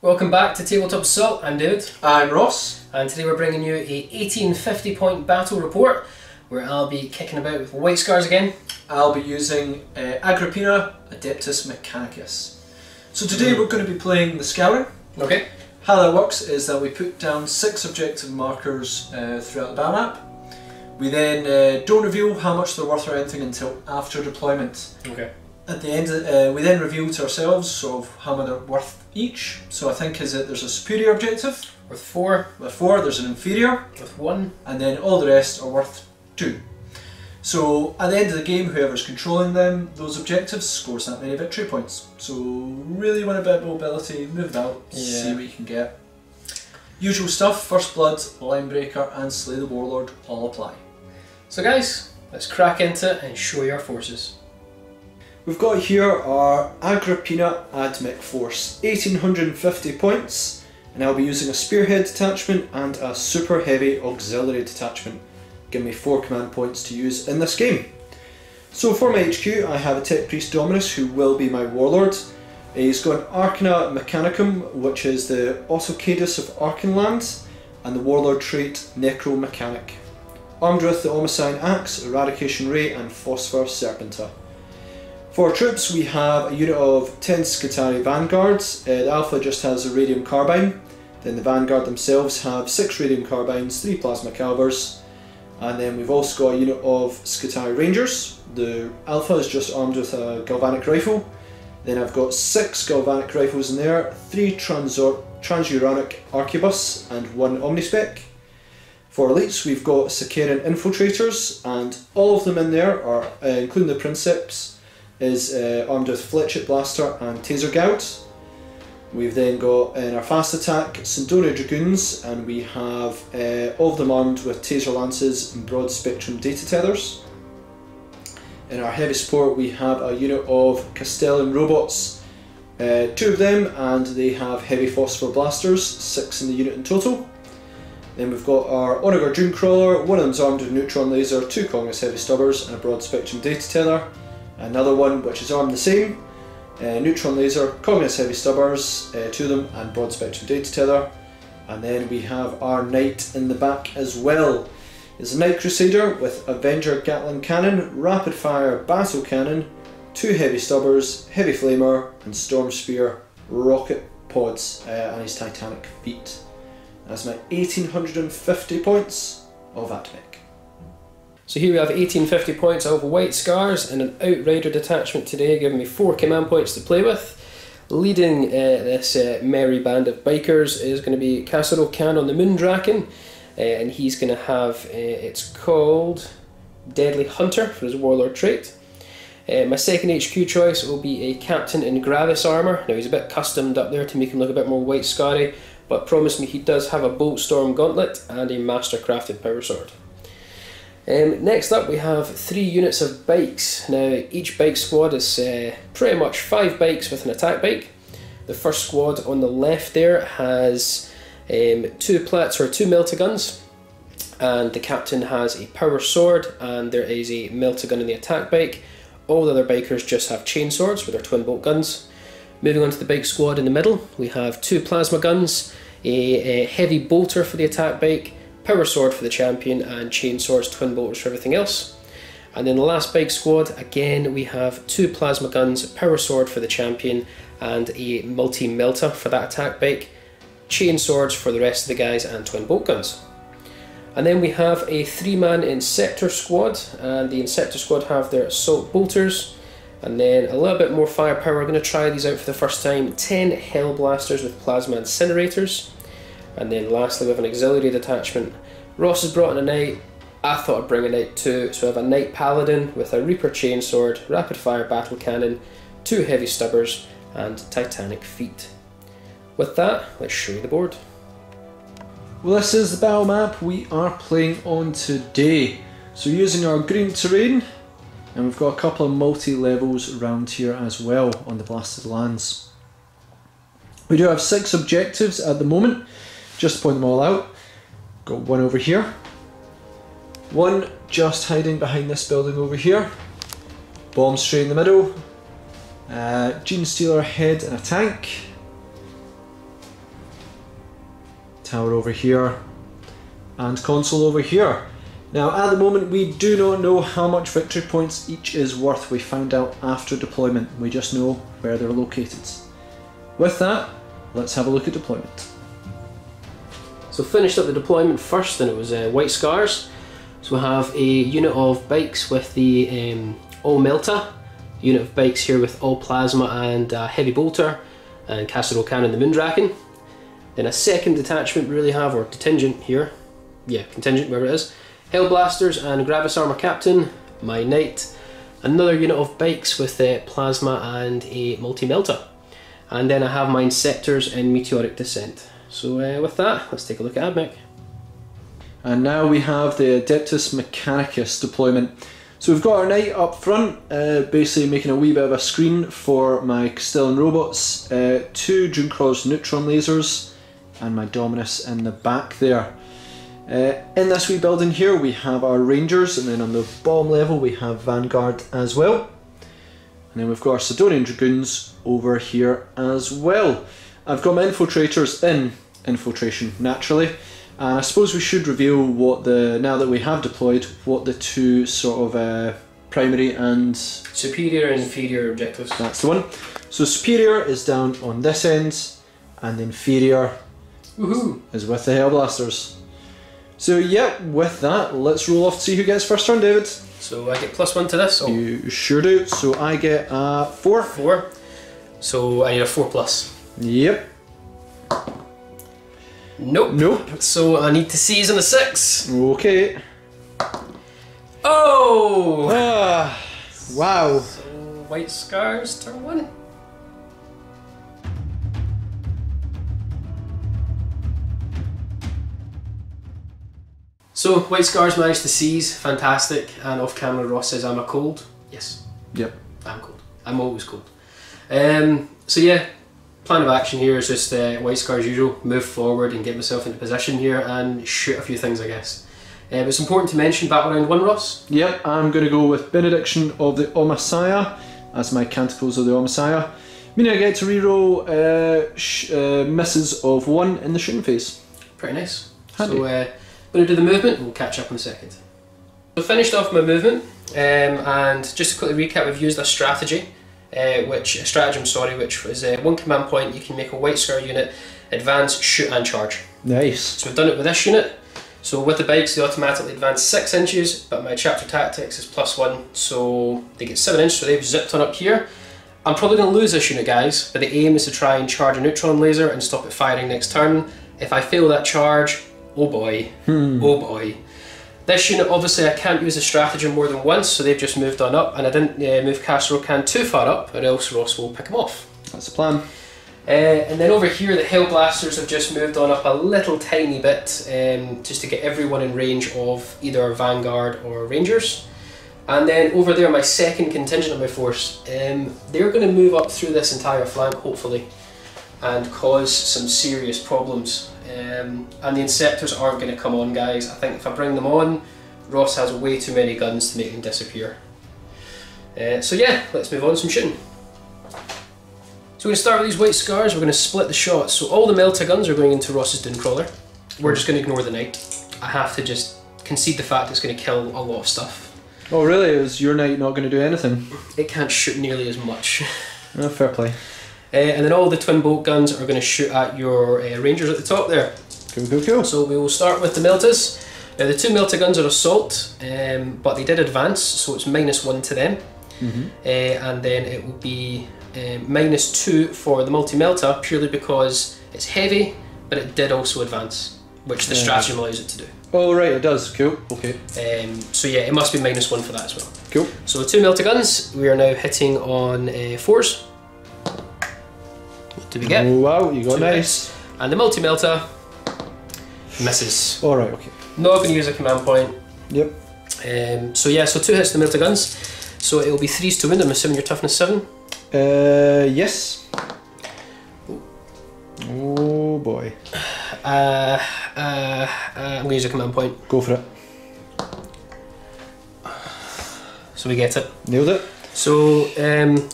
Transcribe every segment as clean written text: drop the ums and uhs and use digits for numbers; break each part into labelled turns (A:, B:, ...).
A: Welcome back to Tabletop Assault. I'm David.
B: I'm Ross.
A: And today we're bringing you a 1850 point battle report where I'll be kicking about with White Scars again.
B: I'll be using Agrippina Adeptus Mechanicus. So today we're going to be playing the Scouring.
A: Okay.
B: How that works is that we put down 6 objective markers throughout the battle map. We then don't reveal how much they're worth or anything until after deployment.
A: Okay.
B: At the end, we then reveal to ourselves sort of how much they're worth each. So I think there's a superior objective
A: Worth 4.
B: with 4, there's an inferior,
A: With 1.
B: and then all the rest are worth 2. So at the end of the game, whoever's controlling them, those objectives, scores that many victory points. So really want a bit of mobility, move about, see what you can get. Usual stuff, First Blood, Linebreaker and Slay the Warlord all apply.
A: So guys, let's crack into it and show you our forces.
B: We've got here our Agrippina Ad Mech force, 1850 points, and I'll be using a spearhead detachment and a super heavy auxiliary detachment. Give me 4 command points to use in this game. So for my HQ I have a Tech Priest Dominus who will be my Warlord. He's got an Arcana Mechanicum, which is the Autocadus of Arcanland, and the Warlord trait Necromechanic. Armed with the Omnissiah Axe, Eradication Ray and Phosphor Serpenta. For troops we have a unit of 10 Scutari Vanguards. The Alpha just has a Radium Carbine, then the Vanguard themselves have 6 Radium Carbines, 3 Plasma Calibers, and then we've also got a unit of Scutari Rangers. The Alpha is just armed with a Galvanic Rifle, then I've got 6 Galvanic Rifles in there, 3 Transuranic Arquebus and 1 Omnispec. For elites we've got Sicarian Infiltrators, and all of them in there are, including the Princeps, is armed with Fletchet Blaster and Taser Gout. We've then got in our fast attack Cindoria Dragoons, and we have all of them armed with Taser Lances and Broad Spectrum Data Tethers. In our heavy support we have a unit of Castellan Robots, 2 of them, and they have heavy Phosphor Blasters, 6 in the unit in total. Then we've got our Onager Dreamcrawler, one of them's armed with Neutron Laser, 2 Congress Heavy Stubbers and a Broad Spectrum Data Tether. Another one which is armed the same, Neutron Laser, Cognus Heavy Stubbers, 2 of them, and Broad Spectrum Data Tether. And then we have our Knight in the back as well. It's a Knight Crusader with Avenger Gatling Cannon, Rapid Fire Battle Cannon, 2 Heavy Stubbers, Heavy Flamer, and Storm Spear Rocket Pods, and his Titanic feet. That's my 1850 points of Ad Mech.
A: So here we have 1850 points of White Scars and an Outrider detachment today, giving me 4 command points to play with. Leading this merry band of bikers is going to be Casero Khan on the Moondraken, and he's going to have, it's called Deadly Hunter for his Warlord trait. My second HQ choice will be a Captain in Gravis armour. Now he's a bit customed up there to make him look a bit more White Scarry, but promise me he does have a Bolt Storm Gauntlet and a Master Crafted Power Sword. Next up we have 3 units of bikes. Now each bike squad is pretty much 5 bikes with an attack bike. The first squad on the left there has 2 plats or 2 melta-guns, and the captain has a power sword and there is a melta-gun in the attack bike. All the other bikers just have chain swords with their twin bolt guns. Moving on to the bike squad in the middle, we have 2 plasma guns, a heavy bolter for the attack bike, power sword for the champion, and chain swords, twin bolters for everything else. And then the last bike squad, again we have 2 plasma guns, power sword for the champion, and a multi-melta for that attack bike, chain swords for the rest of the guys, and twin bolt guns. And then we have a 3-man Inceptor squad, and the Inceptor squad have their assault bolters, and then a little bit more firepower. We're going to try these out for the first time, 10 Hell Blasters with plasma incinerators. And then lastly we have an auxiliary detachment. Ross has brought in a Knight, I thought I'd bring a Knight too, so I have a Knight Paladin with a Reaper Chainsword, Rapid Fire Battle Cannon, 2 Heavy Stubbers and Titanic Feet. With that, let's show you the board.
B: Well, this is the battle map we are playing on today. So using our green terrain, and we've got a couple of multi-levels around here as well on the Blasted Lands. We do have 6 objectives at the moment. Just to point them all out, got 1 over here, 1 just hiding behind this building over here, bomb stray in the middle, Gene Stealer head in a tank, tower over here, and console over here. Now at the moment we do not know how much victory points each is worth. We find out after deployment. We just know where they're located. With that, let's have a look at deployment.
A: So finished up the deployment first, and it was White Scars. So we have a unit of bikes with the all melta, unit of bikes here with all plasma and heavy bolter, and casserole cannon, the Moondraken. Then a second detachment we really have, or contingent here, yeah, contingent, wherever it is. Hellblasters and Gravis Armor Captain, my Knight, another unit of bikes with plasma and a multi-melta. And then I have my Inceptors and Meteoric Descent. So with that, let's take a look at Ad Mech.
B: And now we have the Adeptus Mechanicus deployment. So we've got our Knight up front, basically making a wee bit of a screen for my Castellan robots, 2 Dunecraw's neutron lasers, and my Dominus in the back there. In this wee building here we have our Rangers, and then on the bottom level we have Vanguard as well. And then we've got our Sidonian Dragoons over here as well. I've got my infiltrators in infiltration, naturally. And I suppose we should reveal what now that we have deployed, what the two sort of primary and...
A: superior and inferior objectives.
B: That's the one. So superior is down on this end, and inferior is with the Hellblasters. So yeah, with that, let's roll off to see who gets first turn, David.
A: So I get +1 to this? Oh.
B: You sure do. So I get a 4.
A: 4. So I need a 4+.
B: Yep.
A: Nope.
B: Nope.
A: So I need to seize on a 6.
B: Okay.
A: Oh!
B: Ah, wow.
A: So White Scars, turn 1. So White Scars managed to seize, fantastic, and off camera Ross says, am I cold? Yes.
B: Yep.
A: I'm cold. I'm always cold. So yeah, plan of action here is just White Scars usual, move forward and get myself into position here and shoot a few things, I guess. But it's important to mention battle round 1, Ross.
B: Yep, I'm going to go with Benediction of the Omnissiah as my Canticles of the Omnissiah, meaning I get to reroll misses of 1 in the shooting phase.
A: Pretty nice.
B: Handy.
A: So I'm going to do the movement and we'll catch up in a second. So finished off my movement, and just to quickly recap, we've used a stratagem, which was 1 command point. You can make a White Scar unit advance, shoot and charge.
B: Nice.
A: So we've done it with this unit. So with the bikes they automatically advance 6 inches, but my chapter tactics is +1, so they get 7 inches, so they've zipped on up here. I'm probably going to lose this unit, guys, but the aim is to try and charge a neutron laser and stop it firing next turn. If I fail that charge, oh boy, oh boy. This unit, obviously I can't use a stratagem more than once, so they've just moved on up, and I didn't move Casserole Can too far up, or else Ross will pick them off.
B: That's the plan.
A: And then over here the Hellblasters have just moved on up a little tiny bit, just to get everyone in range of either Vanguard or Rangers. And then over there, my second contingent of my force, they're going to move up through this entire flank, hopefully, and cause some serious problems. And the Inceptors aren't going to come on, guys. I think if I bring them on, Ross has way too many guns to make them disappear. So yeah, let's move on to some shooting. So we're going to start with these White Scars. We're going to split the shots. So all the Melta guns are going into Ross's Dunecrawler. We're just going to ignore the Knight. I have to just concede the fact it's going to kill a lot of stuff.
B: Oh really? Is your Knight not going to do anything?
A: It can't shoot nearly as much.
B: Oh, fair play.
A: And then all the twin bolt guns are going to shoot at your Rangers at the top there.
B: Cool, cool, cool.
A: So we will start with the Meltas. Now the 2 Melta guns are assault, but they did advance, so it's -1 to them. And then it will be -2 for the multi-melta, purely because it's heavy, but it did also advance, which the stratagem allows it to do.
B: Oh right, it does. Cool. Okay.
A: So yeah, it must be -1 for that as well.
B: Cool.
A: So 2 Melta guns, we are now hitting on 4s. What do we get?
B: Oh wow, you got
A: 2
B: nice.
A: hits. And the multi-melta misses.
B: Alright, okay.
A: Not going to use a command point.
B: Yep.
A: So yeah, so 2 hits to the Melta guns. So it will be 3s to wound. I'm assuming your toughness 7.
B: Yes. Oh boy.
A: I'm going to use a command point.
B: Go for it.
A: So we get it.
B: Nailed it.
A: So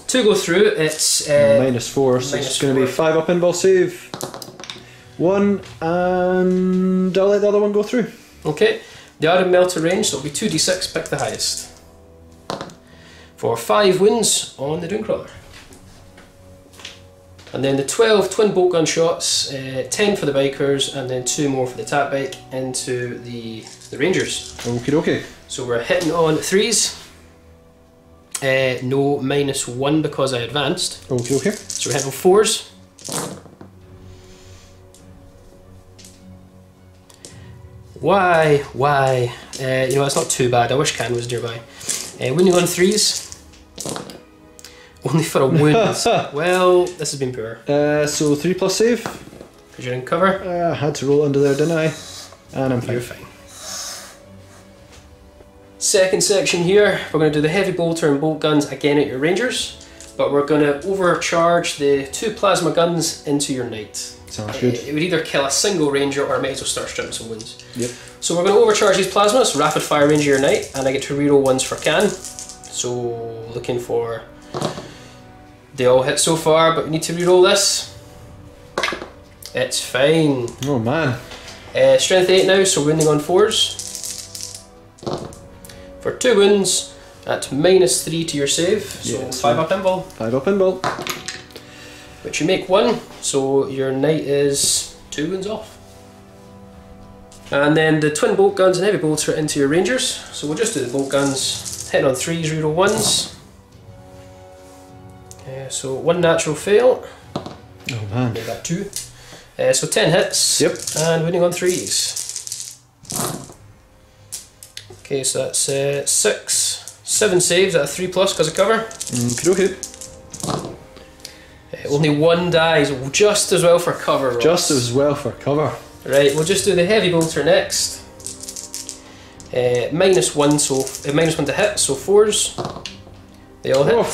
A: to go through, it's
B: -4, so it's going to be 5 up in ball save. 1, and I'll let the other one go through.
A: Okay, they are in melter range, so it'll be 2d6, pick the highest. For 5 wounds on the Dooncrawler. And then the 12 twin bolt gun shots, 10 for the bikers, and then 2 more for the attack bike into the Rangers.
B: Okie dokie.
A: So we're hitting on 3s. No, -1 because I advanced.
B: Okie dokie.
A: So we're hitting on 4s. Why? You know, it's not too bad. I wish Can was nearby. Winning on 3s. Only for a wound. Well, this has been poor.
B: So 3 plus save.
A: Because you're in cover.
B: I had to roll under there, didn't I? And I'm fine.
A: You're fine. Second section here, we're going to do the heavy bolter and bolt guns again at your Rangers, but we're going to overcharge the 2 plasma guns into your Knight.
B: Sounds good.
A: It would either kill a single Ranger or it might as well start stripping some wounds.
B: Yep.
A: So we're going to overcharge these plasmas, rapid fire Ranger your Knight, and I get to reroll ones for Can. So looking for... They all hit so far, but we need to reroll this. It's fine.
B: Oh man.
A: Strength 8 now, so wounding on 4s. For 2 wounds at -3 to your save, so
B: Yes,
A: 5 up invul.
B: 5 up invul.
A: But you make 1, so your Knight is 2 wounds off. And then the twin bolt guns and heavy bolter into your Rangers. So we'll just do the bolt guns, hitting on 3s, reroll 1s. So 1 natural fail.
B: Oh man.
A: Make that 2. So 10 hits.
B: Yep.
A: And winning on 3s. Okay, so that's 7 saves at a 3+ because of cover.
B: Okay.
A: Only 1 dies, just as well for cover, Ross.
B: Just as well for cover.
A: Right, we'll just do the heavy bolter next. -1, so -1 to hit, so 4s. They all hit.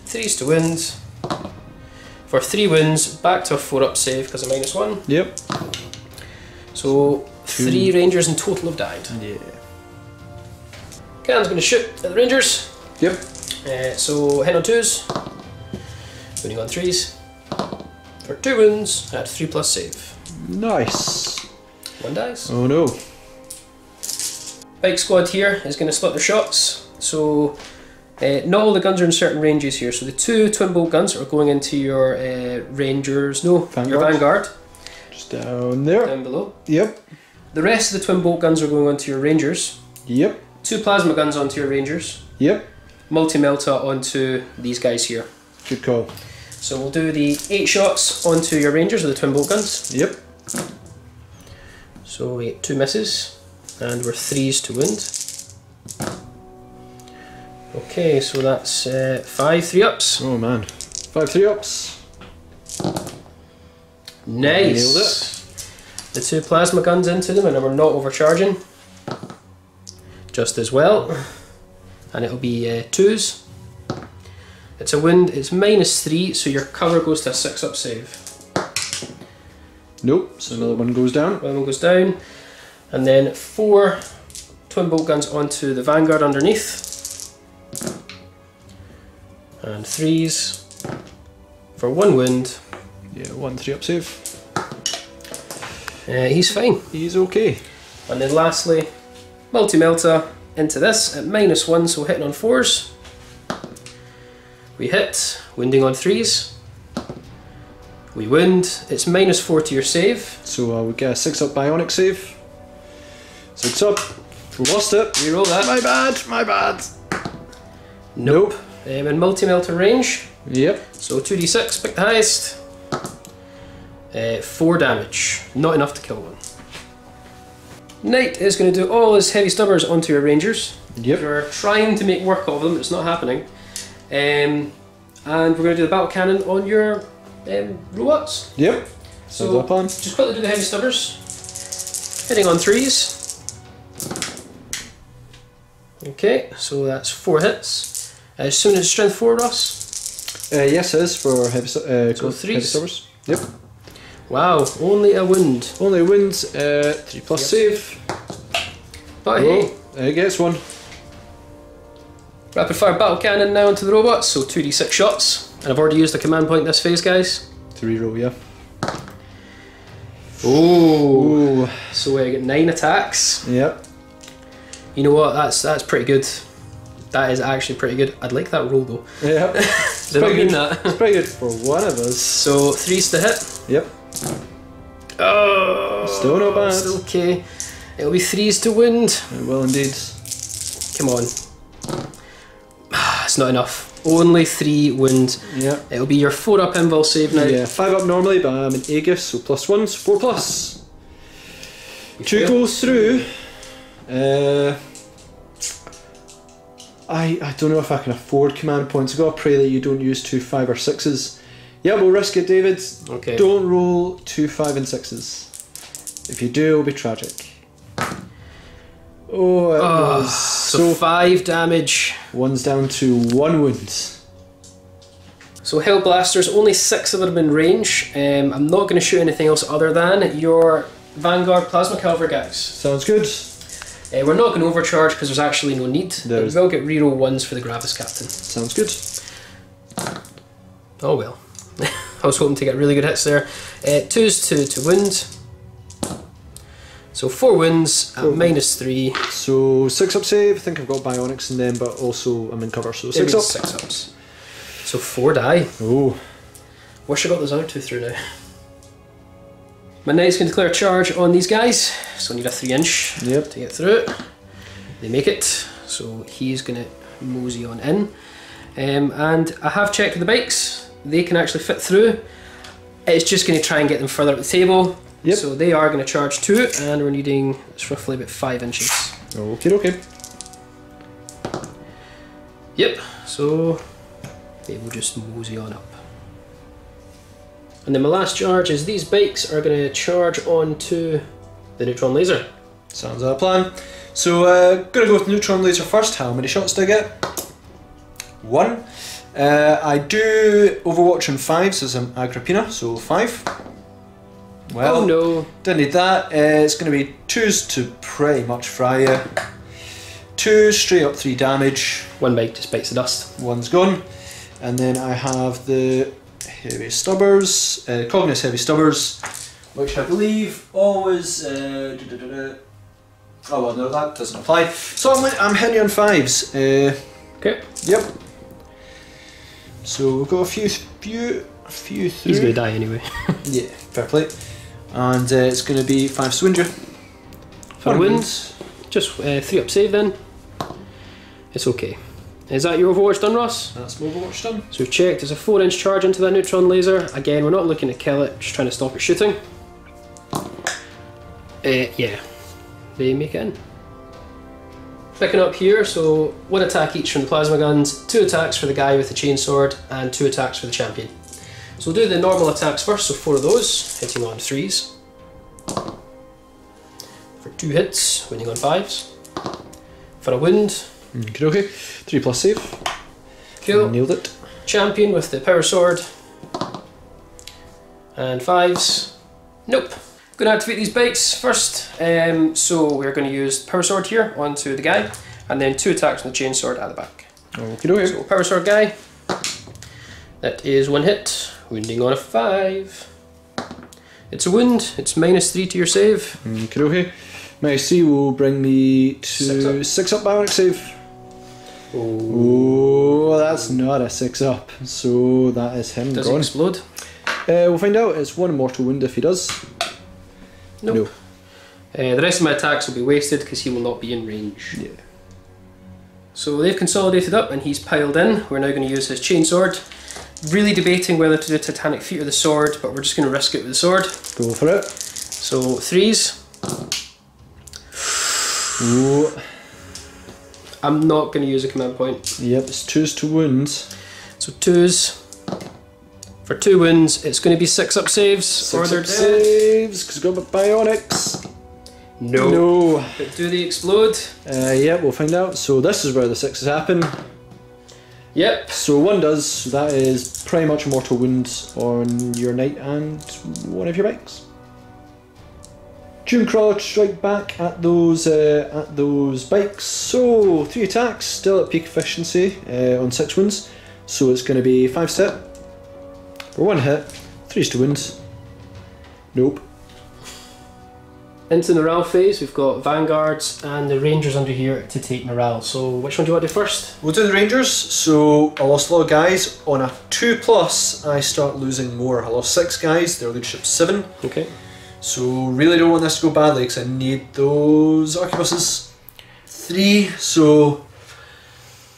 A: 3s to wound. For 3 wounds, back to a 4 up save because of -1.
B: Yep.
A: So 3 Rangers in total have died.
B: Yeah.
A: Can's going to shoot at the Rangers.
B: Yep.
A: So hit on 2s. Wounding on 3s. For 2 wounds at 3+ save.
B: Nice.
A: 1 dies.
B: Oh no.
A: Bike squad here is going to split their shots. So not all the guns are in certain ranges here. So the 2 twin bolt guns are going into your Rangers. No, your Vanguard.
B: Just down there.
A: Down below.
B: Yep.
A: The rest of the twin bolt guns are going onto your Rangers.
B: Yep.
A: 2 plasma guns onto your Rangers.
B: Yep.
A: Multi-melta onto these guys here.
B: Good call.
A: So we'll do the 8 shots onto your Rangers with the twin bolt guns.
B: Yep.
A: So we get 2 misses, and we're 3s to wound. Okay, so that's 5 3-ups.
B: Oh man. 5 3-ups.
A: Nice.
B: Nailed it.
A: The 2 plasma guns into them, and then we're not overcharging. Just as well. And it'll be 2s. It's a wound, it's -3, so your cover goes to a 6-up save.
B: Nope, so another one goes down.
A: One goes down. And then 4 twin bolt guns onto the Vanguard underneath. And 3s for 1 wound.
B: Yeah, 1 3-up save.
A: He's fine.
B: He's okay.
A: And then lastly, multi-melta into this at -1, so hitting on 4s. We hit, wounding on 3s. We wound, it's -4 to your save.
B: So we get a 6-up bionic save. 6 up. Lost it.
A: Reroll that.
B: My bad.
A: Nope. In multi-melta range.
B: Yep.
A: So 2d6, pick the highest. 4 damage. Not enough to kill one. Knight is going to do all his heavy stubbers onto your Rangers.
B: Yep.
A: We're trying to make work of them, it's not happening. And we're going to do the battle cannon on your robots.
B: Yep.
A: So
B: up on.
A: just quickly do the heavy stubbers. Hitting on 3s. Okay, so that's 4 hits. As soon as strength 4, Ross.
B: Yes, it is for heavy,
A: So 3s.
B: heavy stubbers. Yep.
A: Wow, only a wound.
B: Only wins 3+ save.
A: But hey,
B: It gets 1.
A: rapid fire battle cannon now onto the robots, so 2d6 shots. And I've already used the command point this phase, guys.
B: To reroll, yeah.
A: Oh, so we get 9 attacks.
B: Yep.
A: You know what? That's pretty good. That is actually pretty good. I'd like that roll though.
B: Yep.
A: Did I mean that?
B: It's pretty good for one of us.
A: So 3s to hit.
B: Yep.
A: Oh,
B: still not bad.
A: Still okay. It'll be 3s to wound.
B: It will indeed.
A: Come on. It's not enough. Only 3 wound.
B: Yeah.
A: It'll be your 4 up invul save now.
B: Yeah, 5 up normally, but I'm an Aegis, so +1, so 4 plus. 2 goes through. I don't know if I can afford command points. I've got to pray that you don't use 2 5 or 6s. Yeah, we'll risk it, David.
A: Okay.
B: Don't roll 2 5 and 6s. If you do, it'll be tragic. Oh, it was
A: so 5 damage.
B: One's down to 1 wound.
A: So Hellblasters, only 6 of them in range. I'm not going to shoot anything else other than your Vanguard Plasma Cavalry guys.
B: Sounds good.
A: We're not going to overcharge because there's actually no need. But we will get reroll 1s for the Gravis Captain.
B: Sounds good.
A: Oh well. I was hoping to get really good hits there. 2s to wound. So 4 wounds at -3.
B: So 6 up save. I think I've got bionics in them, but also I'm in cover, so 6 up.
A: 6 ups. So 4 die.
B: Oh.
A: Wish I got those other 2 through now. My knight's going to declare a charge on these guys, so I need a 3-inch to get through it. They make it, so he's going to mosey on in. And I have checked with the bikes, they can actually fit through. It's just going to try and get them further up the table.
B: Yep.
A: So they are going to charge 2, and we're needing, it's roughly about 5 inches.
B: Okay.
A: Yep, so they will just mosey on up. And then my last charge is these bikes are going to charge onto the neutron laser.
B: Sounds like a plan. So, gonna go with neutron laser first. How many shots do I get? 1. I do Overwatch on 5s as I'm Agrippina, so 5. Well,
A: oh no.
B: Didn't need that. It's going to be 2s to pretty much fry you. 2 straight up 3 damage.
A: 1 bike just bites the dust.
B: 1's gone. And then I have the heavy stubbers, Cognus heavy stubbers, which I believe always. Oh well, no, that doesn't apply. So I'm hitting you on 5s.
A: Okay.
B: Yep. So we've got a few through.
A: He's going to die anyway.
B: Yeah, fair play. And it's going to be 5 to wound you.
A: 1 wound. Just 3 up save then. It's okay. Is that your Overwatch done, Ross?
B: That's my Overwatch done.
A: So we've checked, there's a 4-inch charge into that neutron laser. Again, we're not looking to kill it, just trying to stop it shooting. Yeah, they make it in. Picking up here, so 1 attack each from the plasma guns, 2 attacks for the guy with the chainsword, and 2 attacks for the champion. So we'll do the normal attacks first, so 4 of those, hitting on 3s. For 2 hits, winning on 5s. For a wound.
B: Okay. 3 plus save.
A: Cool.
B: Nailed it.
A: Champion with the power sword. And 5s. Nope. Going to activate these bikes first. So we're going to use power sword here onto the guy, and then 2 attacks on the chainsword at the back.
B: Okay.
A: So power sword guy. That is 1 hit, wounding on a 5. It's a wound. It's -3 to your save.
B: Okay. -3 will bring me to 6 up bionic save. Oh, that's not a 6 up. So that is him.
A: Does
B: gone.
A: he explode?
B: We'll find out. It's 1 mortal wound if he does.
A: Nope. No. The rest of my attacks will be wasted because he will not be in range.
B: Yeah.
A: So they've consolidated up and he's piled in. We're now going to use his chainsword. Really debating whether to do Titanic Feet or the sword, but we're just going to risk it with the sword.
B: Go for it.
A: So 3s.
B: Ooh.
A: I'm not going to use a command point.
B: Yep, it's 2s to wound.
A: So 2s. For 2 wounds, it's going to be 6 up saves.
B: 6 up saves, because we've got bionics. No.
A: But do they explode?
B: Yeah, we'll find out. So this is where the 6s happen.
A: Yep.
B: So 1 does, so that is pretty much a mortal wound on your knight and 1 of your bikes. Tunecrawler strike back at those bikes. So 3 attacks, still at peak efficiency on 6 wounds. So it's going to be 5 to hit for 1 hit, 3s to wound. Nope.
A: Into the morale phase, we've got Vanguards and the Rangers under here to take morale. So which one do you want to do first?
B: We'll do the Rangers. So I lost a lot of guys. On a 2+, I start losing more. I lost 6 guys, their leadership's 7.
A: Okay.
B: So really don't want this to go badly because I need those arquebuses. 3, so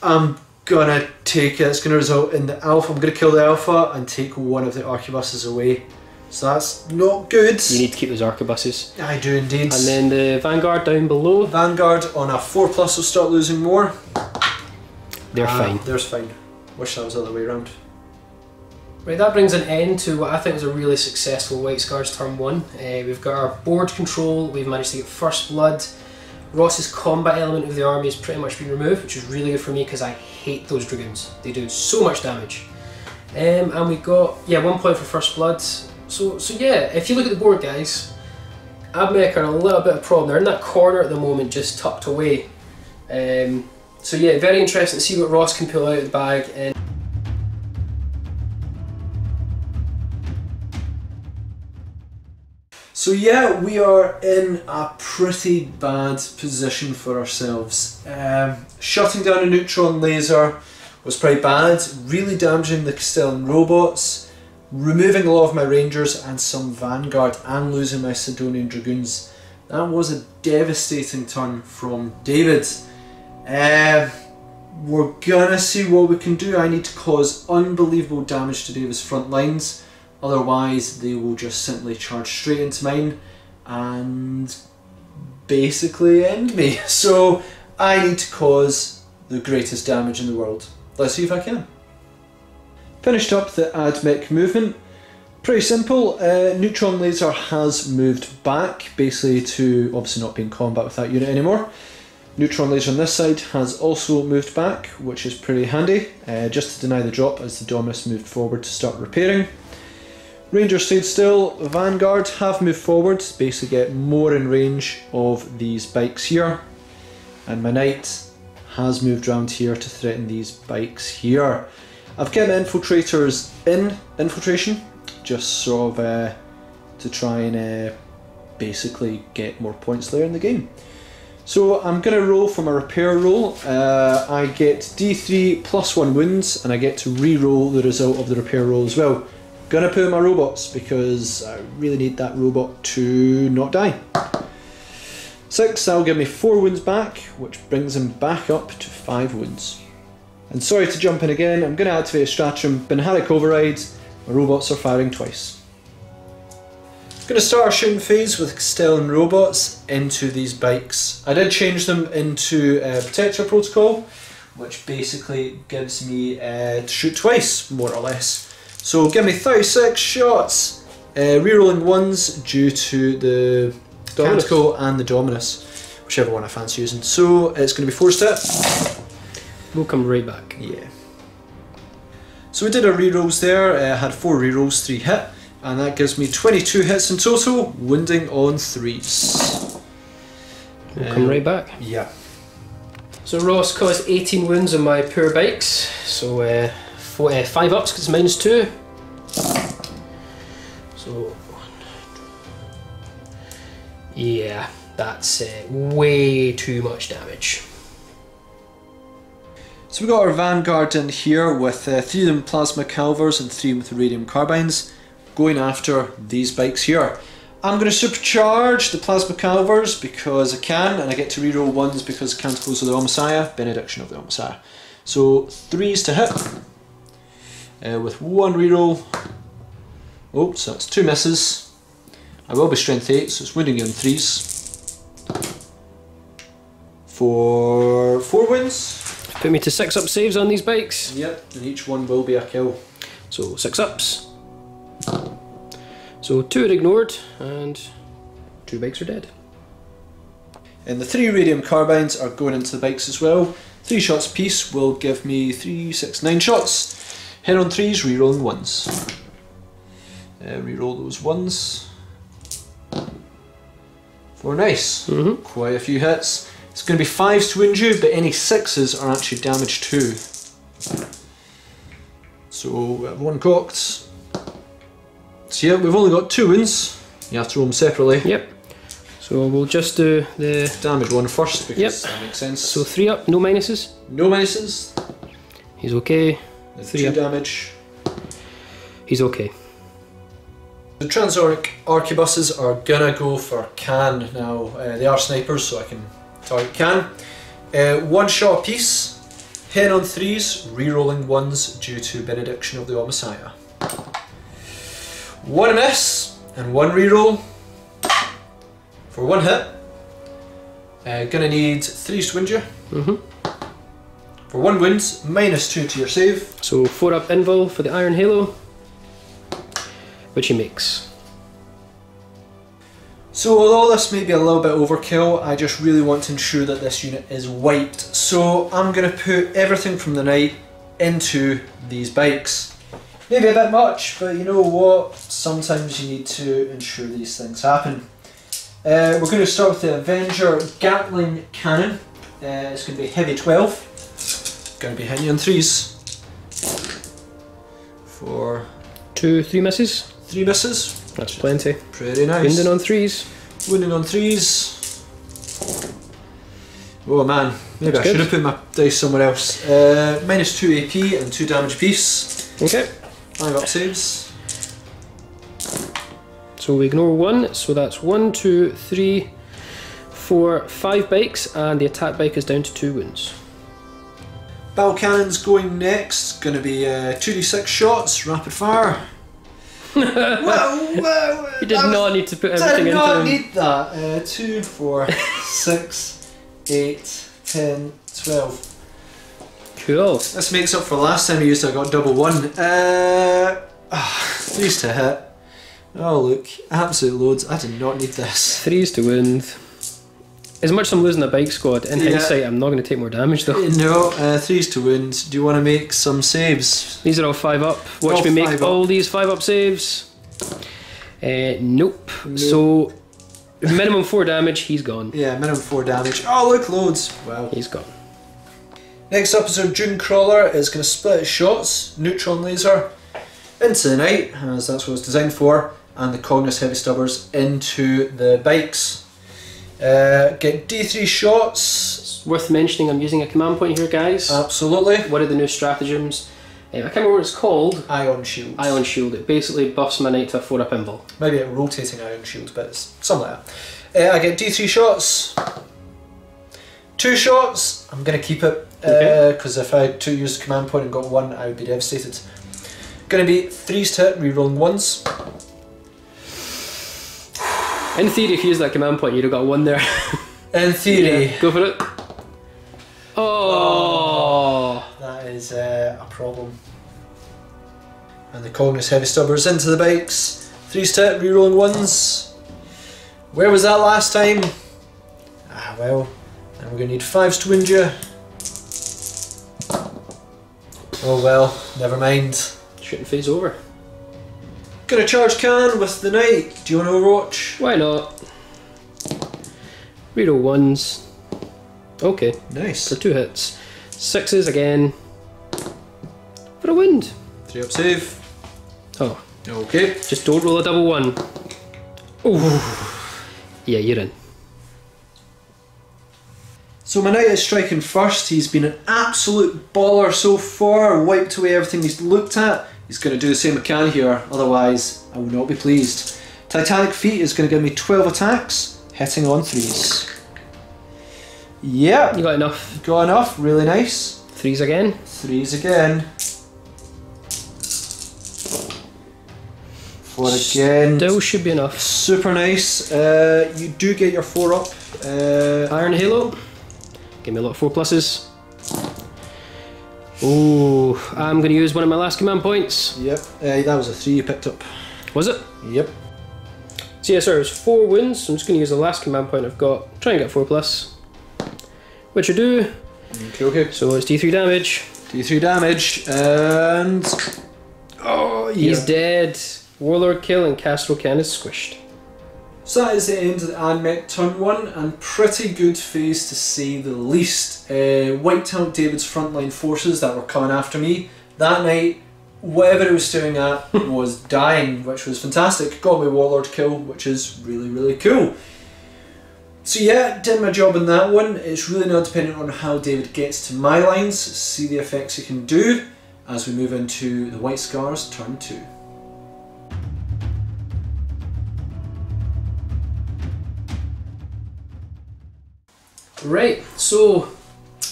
B: I'm gonna take it. It's gonna result in the alpha. I'm gonna kill the alpha and take one of the arquebuses away. So that's not good.
A: You need to keep those arquebuses.
B: I do indeed.
A: And then the Vanguard down below.
B: Vanguard on a 4+ will start losing more.
A: They're fine.
B: They're fine. Wish that was the other way around.
A: Right, that brings an end to what I think was a really successful White Scars turn 1. We've got our board control, we've managed to get first blood. Ross's combat element of the army has pretty much been removed, which is really good for me because I hate those dragoons. They do so much damage. And we got, 1 point for first blood. So yeah, if you look at the board, guys, Ad Mech are in a little bit of a problem. They're in that corner at the moment, just tucked away. So yeah, very interesting to see what Ross can pull out of the bag. And
B: so yeah, we are in a pretty bad position for ourselves. Shutting down a neutron laser was pretty bad, really damaging the Castellan robots, removing a lot of my Rangers and some Vanguard, and losing my Sidonian Dragoons. That was a devastating turn from David. We're gonna see what we can do. I need to cause unbelievable damage to David's front lines, otherwise they will just simply charge straight into mine and basically end me. So I need to cause the greatest damage in the world. Let's see if I can. Finished up the Ad Mech movement. Pretty simple. Neutron laser has moved back, basically to obviously not be in combat with that unit anymore. Neutron laser on this side has also moved back, which is pretty handy, just to deny the drop as the Dominus moved forward to start repairing. Rangers stayed still. Vanguard have moved forward, basically get more in range of these bikes here. And my Knight has moved around here to threaten these bikes here. I've kept infiltrators in infiltration, just sort of to try and basically get more points there in the game. So I'm going to roll for my repair roll. I get D3 plus 1 wounds, and I get to re-roll the result of the repair roll as well. Gonna put in my robots because I really need that robot to not die. 6, that'll give me 4 wounds back, which brings him back up to 5 wounds. And sorry to jump in again, I'm going to activate a stratagem, Benediction override. My robots are firing twice. I'm going to start our shooting phase with Castellan robots into these bikes. I did change them into Protector Protocol, which basically gives me to shoot twice, more or less. So give me 36 shots, rerolling 1s due to the Canticle and the Dominus, whichever one I fancy using. So it's going to be 4 step.
A: We'll come right back.
B: Yeah. So we did our rerolls there, had 4 rerolls, 3 hit, and that gives me 22 hits in total, wounding on 3s.
A: We'll come right back.
B: Yeah.
A: So Ross caused 18 wounds on my poor bikes, so 5 ups because it's -2. So, yeah, that's way too much damage.
B: So we got our Vanguard in here with 3 of them Plasma Calvers and 3 with Radium Carbines, going after these bikes here. I'm going to supercharge the Plasma Calvers because I can, and I get to reroll 1s because Canticles of the Omnissiah, Benediction of the Omnissiah. So 3s to hit, with 1 reroll. Oh, so that's 2 misses. I will be strength 8, so it's wounding you on 3s. For 4 wins.
A: Put me to 6 up saves on these bikes.
B: Yep, and each one will be a kill.
A: So 6 ups. So 2 are ignored, and 2 bikes are dead.
B: And the 3 Radium Carbines are going into the bikes as well. 3 shots apiece will give me 3, 6, 9 shots. Hit on 3s, rerolling 1s. Reroll those 1s. 4 nice. Quite a few hits. It's going to be 5s to wound you, but any 6s are actually damage too. So we have 1 cocked. So yeah, we've only got 2 wounds. You have to roll them separately.
A: Yep. So we'll just do the
B: damage one first because that makes sense.
A: So 3 up, no minuses.
B: No minuses.
A: He's okay.
B: The
A: 3
B: 2
A: up.
B: damage.
A: He's okay.
B: The Transoric Arquebuses are gonna go for Can now. They are snipers, so I can target Can. 1 shot apiece. Hitting on 3s, rerolling 1s due to Benediction of the Omnissiah. 1 miss and 1 reroll for 1 hit. Gonna need 3s to wound you. For 1 wound, -2 to your save.
A: So 4 up invul for the Iron Halo, which he makes.
B: So although this may be a little bit overkill, I just really want to ensure that this unit is wiped. So I'm going to put everything from the night into these bikes. Maybe a bit much, but you know what? Sometimes you need to ensure these things happen. We're going to start with the Avenger Gatling Cannon. It's going to be heavy 12. Going to be hitting you on 3s. For
A: 2, 3 misses.
B: 3 misses.
A: That's plenty.
B: Pretty nice.
A: Wounding on 3s.
B: Wounding on 3s. Oh man, maybe
A: That's
B: I should
A: good.
B: have put my dice somewhere else. -2 AP and 2 damage apiece.
A: Okay.
B: 5 up saves.
A: So we ignore 1, so that's 1, 2, 3, 4, 5 bikes, and the attack bike is down to 2 wounds.
B: Battle Cannon's going next. Going to be 2d6 shots, rapid fire. Well,
A: You did not need to put everything
B: did
A: into
B: not
A: them.
B: need that. 2, 4, 6, 8, 10, 12.
A: Cool.
B: This makes up for last time I used it, I got double 1. 3s to hit. Oh look, absolute loads. I did not need this.
A: 3s to wound. As much as I'm losing a bike squad, in hindsight I'm not going to take more damage though.
B: No, 3s to wound. Do you want to make some saves?
A: These are all 5 up. Watch
B: All
A: me make
B: 5 up.
A: all these 5 up saves. Nope. So minimum 4 damage, he's gone.
B: Yeah, minimum 4 damage. Oh look, loads. Wow.
A: He's gone.
B: Next up is our Dune Crawler. It's going to split its shots, neutron laser, into the night, as that's what it's designed for, and the Cognus Heavy Stubbers into the bikes. Get D3 shots.
A: It's worth mentioning I'm using a command point here, guys.
B: Absolutely.
A: One of the new stratagems. I can't remember what it's called.
B: Ion Shield.
A: Ion Shield. It basically buffs my knight to a 4 up invul.
B: Maybe a rotating Ion Shield, but it's something like that. I get D3 shots. 2 shots. I'm going to keep it, because if I had to use the command point and got 1, I would be devastated. Going to be 3s to hit, rerolling 1s.
A: In theory, if you use that command point, you'd have got 1 there.
B: In theory.
A: Yeah, go for it. Oh!
B: That is a problem. And the Cognus Heavy Stubbers into the bikes. 3s to hit, rerolling 1s. Where was that last time? Ah well. And we're going to need 5s to wound you. Oh well, never mind.
A: Shooting phase over.
B: Gonna charge Can with the Knight. Do you want to Overwatch?
A: Why not? Reroll 1s. Okay.
B: Nice.
A: For 2 hits. 6s again. For a wound.
B: 3 up save.
A: Oh.
B: Okay.
A: Just don't roll a double 1. Ooh. Yeah, you're in.
B: So my Knight is striking first. He's been an absolute baller so far. Wiped away everything he's looked at. He's going to do the same with Can here, otherwise I will not be pleased. Titanic Feet is going to give me 12 attacks, hitting on 3s. Yeah.
A: You got enough.
B: Got enough, really nice.
A: 3s again.
B: 3s again. 4 again.
A: Still should be enough.
B: Super nice. You do get your 4 up.
A: Iron Halo. Give me a lot of 4 pluses. Oh, I'm going to use one of my last command points.
B: Yep, that was a 3 you picked up.
A: Was it?
B: Yep.
A: So yeah, sorry, it was 4 wounds. So I'm just going to use the last command point I've got. Try and get 4 plus. Which I do.
B: Okay.
A: So it's D3 damage.
B: D3 damage, and... Oh, yeah.
A: He's dead. Warlord kill and Castro Can is squished.
B: So that is the end of the Ad Mech turn 1, and pretty good phase to say the least. Wiped out David's frontline forces that were coming after me. That night, whatever it was staring at was dying, which was fantastic. Got me Warlord kill, which is really, really cool. So yeah, did my job on that one. It's really now dependent on how David gets to my lines, see the effects he can do as we move into the White Scars turn 2.
A: Right, so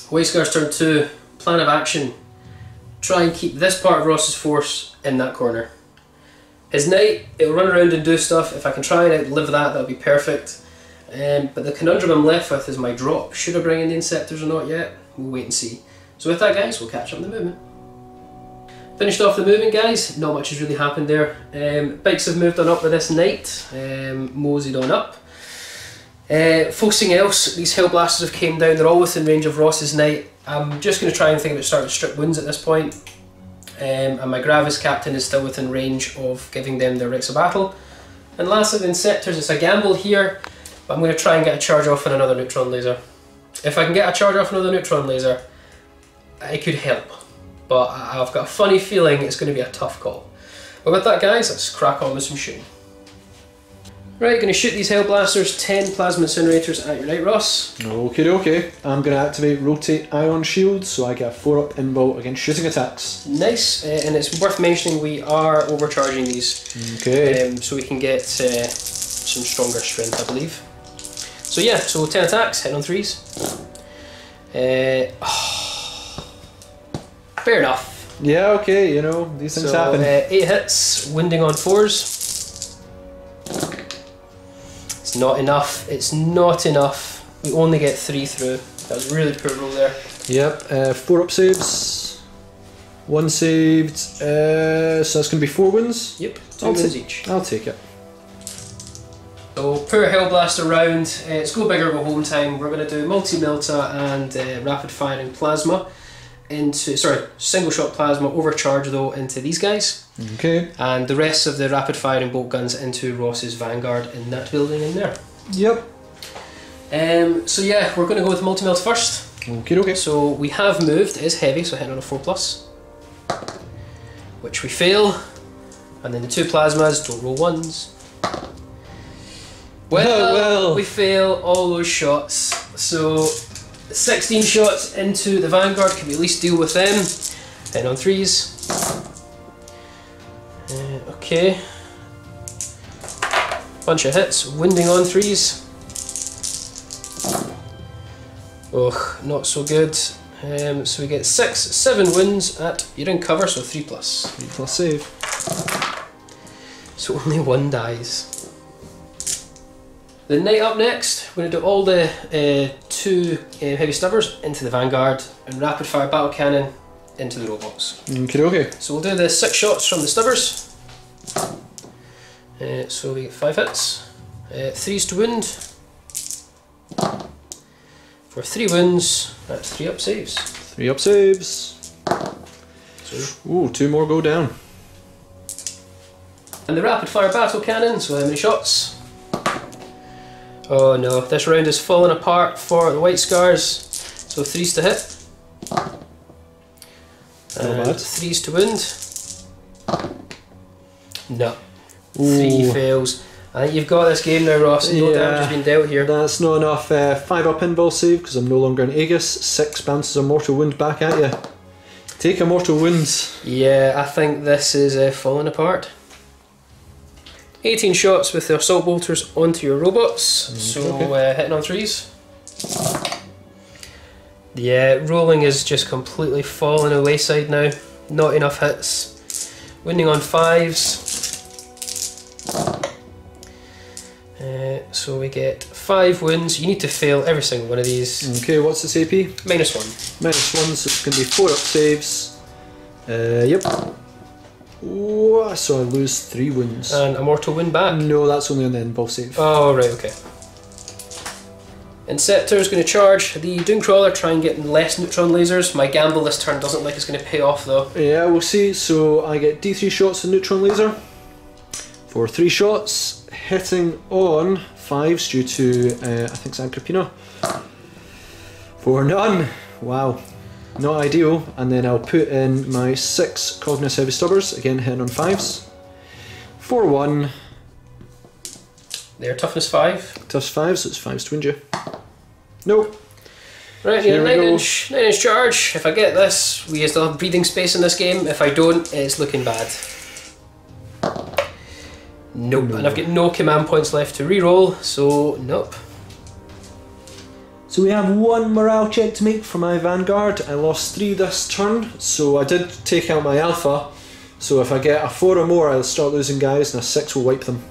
A: White Scars turn 2, plan of action. Try and keep this part of Ross's force in that corner. His knight, it'll run around and do stuff. If I can try and outlive that, that'll be perfect. But the conundrum I'm left with is my drop. Should I bring in the Inceptors or not yet? We'll wait and see. So with that, guys, we'll catch up in the movement. Finished off the movement, guys. Not much has really happened there. Bikes have moved on up with this knight, moseyed on up. Focusing else, these Hellblasters have came down. They're all within range of Ross's knight. I'm just going to try and think about starting to strip wounds at this point. And my Gravis Captain is still within range of giving them their Rites of Battle. And lastly, the Inceptors, it's a gamble here, but I'm going to try and get a charge off on another neutron laser. If I can get a charge off another neutron laser, it could help. But I've got a funny feeling it's going to be a tough call. But with that, guys, let's crack on with some shooting. Right, going to shoot these Hellblasters, 10 Plasma Incinerators at your right, Ross.
B: Okay. I'm going to activate Rotate Ion Shield, so I get a 4-up inbolt against shooting attacks.
A: Nice, and it's worth mentioning we are overcharging these.
B: Okay.
A: So we can get some stronger strength, I believe. So yeah, so 10 attacks, hit on 3s. Fair enough.
B: Yeah, okay, you know, these things happen.
A: 8 hits, wounding on 4s. It's not enough, it's not enough. We only get 3 through. That was a really poor roll there.
B: Yep, 4-up saves. 1 saved, so that's going to be 4 wounds?
A: Yep, 2 wounds each.
B: I'll take it.
A: So, poor Hellblaster round. It's go big or go home time. We're going to do multi-melta and rapid firing plasma into, single shot plasma, overcharge though into these guys.
B: Okay. And
A: the rest of the rapid firing bolt guns into Ross's Vanguard in that building in there.
B: Yep.
A: So yeah, we're going to go with multi-melta first.
B: Okay.
A: So we have moved, it is heavy, so hitting on a 4+, which we fail. And then the 2 plasmas, don't roll 1s. Well, we fail all those shots. So 16 shots into the Vanguard, can we at least deal with them? Hitting on 3s. Okay. Bunch of hits, wounding on 3s. Ugh, not so good. So we get 7 wounds at, you're in cover, so 3+.
B: 3+ save.
A: So only 1 dies. The knight up next, we're going to do all the 2 heavy stubbers into the Vanguard and rapid fire battle cannon into the robots.
B: Okay.
A: So we'll do the 6 shots from the stubbers. So we get 5 hits, 3s to wound. For 3 wounds, that's 3-up saves.
B: 3-up saves.
A: So,
B: ooh, 2 more go down.
A: And the rapid fire battle cannon, so how many shots? Oh no, this round is falling apart for the White Scars. So 3s to hit. And 3s to wound. No. 3 fails. I think you've got this game now, Ross. No damage has been dealt here.
B: That's not enough. 5-up pinball save because I'm no longer an Aegis. 6 bounces a mortal wound back at you. Take a mortal wound.
A: Yeah, I think this is falling apart. 18 shots with the assault bolters onto your robots. So hitting on 3s. Yeah, rolling is just completely falling the wayside now. Not enough hits. Wounding on 5s. So we get 5 wounds. You need to fail every single one of these.
B: Okay, what's this AP?
A: -1.
B: -1, so it's going to be 4-up saves. Yep. Ooh, so I lose 3 wounds.
A: And a mortal wound back?
B: No, that's only on the involve save.
A: Oh, right, okay. Inceptor is going to charge the Dooncrawler, try and get less neutron lasers. My gamble this turn doesn't look like it's going to pay off though.
B: Yeah, we'll see. So I get D3 shots of neutron laser. For 3 shots, hitting on 5s due to, I think it's Agrippina. For none. Wow. Not ideal. And then I'll put in my 6 Cognis Heavy Stubbers, again hitting on 5s. For 1.
A: They're toughness 5.
B: Toughness 5, so it's 5 to injure. Nope.
A: Right, need a 9-inch charge. If I get this, we still have breathing space in this game. If I don't, it's looking bad. Nope,
B: No.
A: and I've got no command points left to reroll, so nope.
B: So we have one morale check to make for my Vanguard. I lost 3 this turn, so I did take out my Alpha. So if I get a 4 or more, I'll start losing guys, and a 6 will wipe them.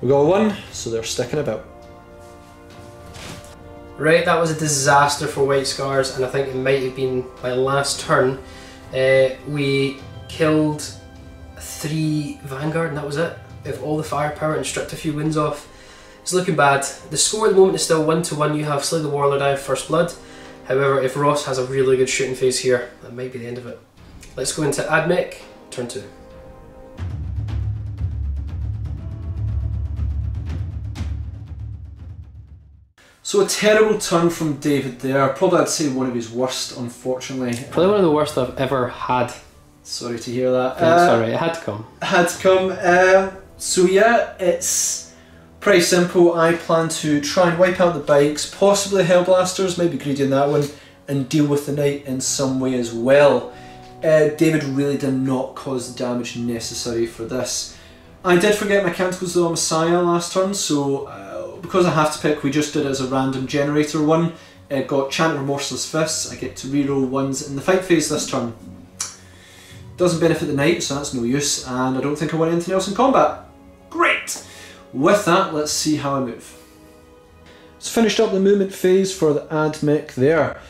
B: We got a 1, so they're sticking about.
A: Right, that was a disaster for White Scars, and I think it might have been my last turn. We killed 3 Vanguard, and that was it. With all the firepower and stripped a few wins off. It's looking bad. The score at the moment is still 1-1. You have Slay the Warlord, I have First Blood. However, if Ross has a really good shooting phase here, that might be the end of it. Let's go into Ad Mech, turn 2.
B: So a terrible turn from David there. Probably I'd say one of his worst, unfortunately.
A: Probably one of the worst I've ever had.
B: Sorry to hear that.
A: Sorry, it had to come.
B: Had to come. So yeah, it's pretty simple. I plan to try and wipe out the bikes, possibly Hellblasters, maybe greedy on that one, and deal with the knight in some way as well. David really did not cause the damage necessary for this. I did forget my Canticles though, Omnissiah last turn, so because I have to pick, we just did it as a random generator one. Got Chant Remorseless Fists. I get to reroll 1s in the fight phase this turn. Doesn't benefit the knight, so that's no use, and I don't think I want anything else in combat. Great! With that, let's see how I move. So finished up the movement phase for the Ad Mech there.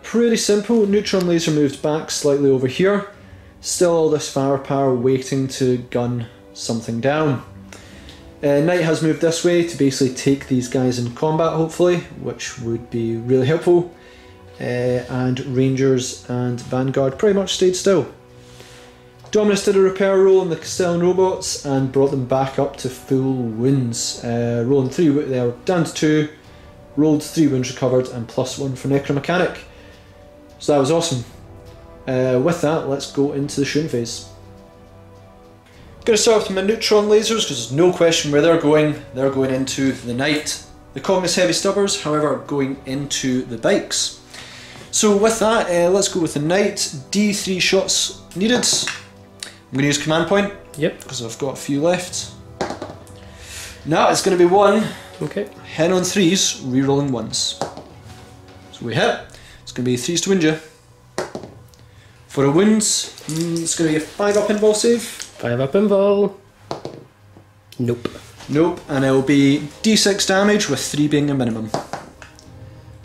B: Pretty simple. Neutron laser moved back slightly over here. Still all this firepower waiting to gun something down. Knight has moved this way to basically take these guys in combat, hopefully, which would be really helpful. And Rangers and Vanguard pretty much stayed still. Dominus did a repair roll on the Castellan robots and brought them back up to full wounds. Rolling 3, they were down to 2, rolled 3 wounds recovered, and +1 for Necromechanic. So that was awesome. With that, let's go into the shooting phase. Going to start with my neutron lasers because there's no question where they're going. They're going into the knight. The Cognus heavy stubbers, however, are going into the bikes. So with that, let's go with the knight. D3 shots needed. I'm going to use command point.
A: Yep.
B: Because I've got a few left. Now it's going to be 1.
A: Okay.
B: Hen on 3s, rerolling 1s. So we hit. It's going to be 3s to injure. For a wound, it's going to be a 5 up invul save.
A: 5 up invul. Nope.
B: Nope, and it'll be d6 damage with 3 being a minimum.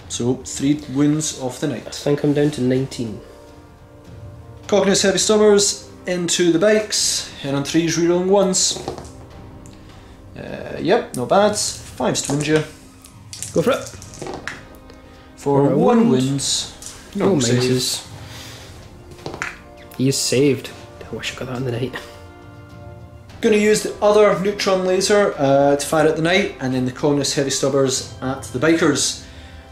B: So 3 wounds off the
A: I
B: knight.
A: think I'm down to 19.
B: Cognus heavy stubbers into the bikes. Hen on 3s, rerolling 1s. Yep, not bad. 5s to injure.
A: Go for it.
B: For
A: a
B: 1
A: wound.
B: wound.
A: No
B: save.
A: misses. He is saved. I wish I got that on the night.
B: Going to use the other neutron laser to fire at the knight, and then the Cognus heavy stubbers at the bikers.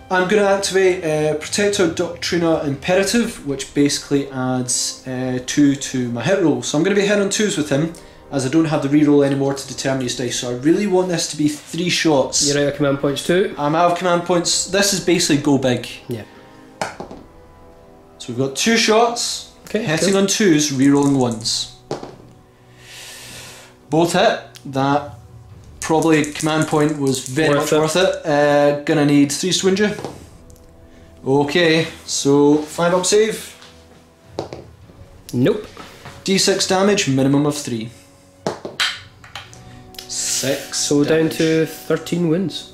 B: I'm going to activate Protector Doctrina Imperative, which basically adds 2 to my hit roll. So I'm going to be hit on 2s with him, as I don't have the reroll anymore to determine his dice. So I really want this to be 3 shots.
A: You're out of command points too?
B: I'm out of command points. This is basically go big.
A: Yeah.
B: So we've got 2 shots.
A: Okay.
B: Hitting
A: cool.
B: on 2s, rerolling 1s. Both hit. That probably command point was very much worth it. Gonna need 3s to injure. Okay, so 5 up save.
A: Nope.
B: D6 damage, minimum of 3. 6.
A: So down
B: damage.
A: to 13 wins.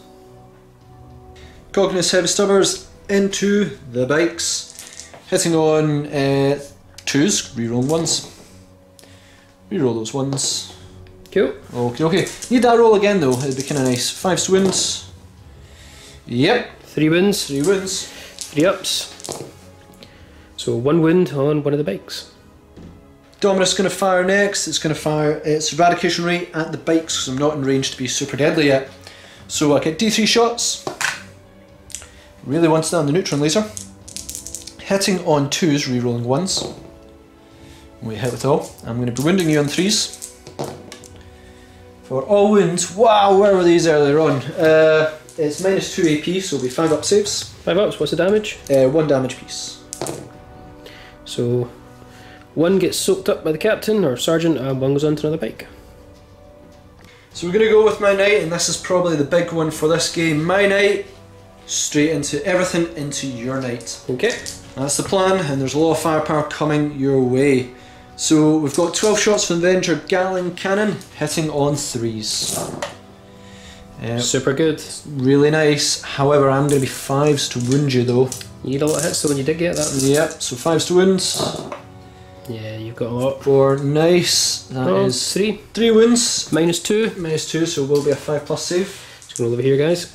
B: Cognus heavy stubbers into the bikes. Hitting on 2s, reroll 1s. Reroll those 1s.
A: Cool.
B: Okay. Need that roll again though, it'd be kinda nice. 5 to wounds. Yep.
A: 3 wins.
B: 3 wounds.
A: 3 ups. So 1 wound on one of the bikes.
B: Dominus going to fire next. It's going to fire its eradication rate at the bikes because I'm not in range to be super deadly yet. So I get D3 shots. Really wants that on the neutron laser. Hitting on 2s, rerolling 1s. We hit with all. I'm going to be wounding you on 3s. For all wounds. Wow, where were these earlier on? It's minus 2 AP, so it'll be 5 up saves.
A: 5 ups, what's the damage?
B: 1 damage piece.
A: So 1 gets soaked up by the captain or sergeant and 1 goes onto another bike.
B: So we're going to go with my knight, and this is probably the big one for this game. My knight, straight into everything into your knight.
A: Okay.
B: That's the plan, and there's a lot of firepower coming your way. So we've got 12 shots from the Avenger Gatling Cannon, hitting on 3s.
A: Super good.
B: Really nice. However, I'm going to be 5s to wound you though.
A: You need a lot of hits, so when you did get that.
B: Yep, so 5s to wounds.
A: Yeah, you've got a lot.
B: 4, nice. That is
A: 3.
B: 3 wounds.
A: Minus 2.
B: Minus 2, so it will be a 5+ save.
A: Just going over here, guys.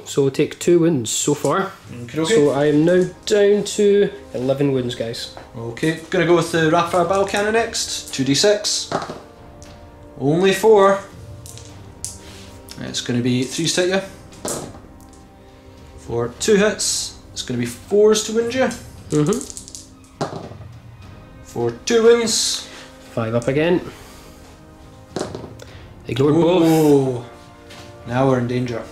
A: So we'll take 2 wounds so far.
B: Okay.
A: So I am now down to 11 wounds, guys.
B: Okay, gonna go with the Rapidfire Battle Cannon next. 2d6. Only 4. It's gonna be 3s to hit you. For 2 hits, it's gonna be 4s to wound you. For 2 wounds.
A: 5 up again. Ignore both.
B: Ooh. Now we're in danger.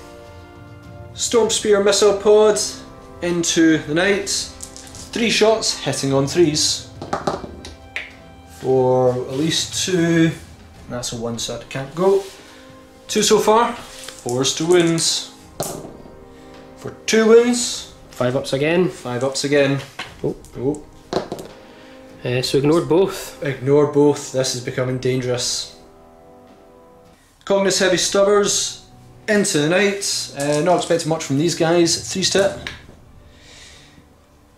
B: Storm Spear Missile Pod into the knight. 3 shots, hitting on 3s. For at least 2. That's a 1, so I can't go. 2 so far. 4s to wounds. For 2 wounds.
A: 5 ups again.
B: 5 ups again.
A: Oh. So ignore both.
B: Ignore both. This is becoming dangerous. Cognus Heavy Stubbers into the knight. Not expecting much from these guys. 3s to hit.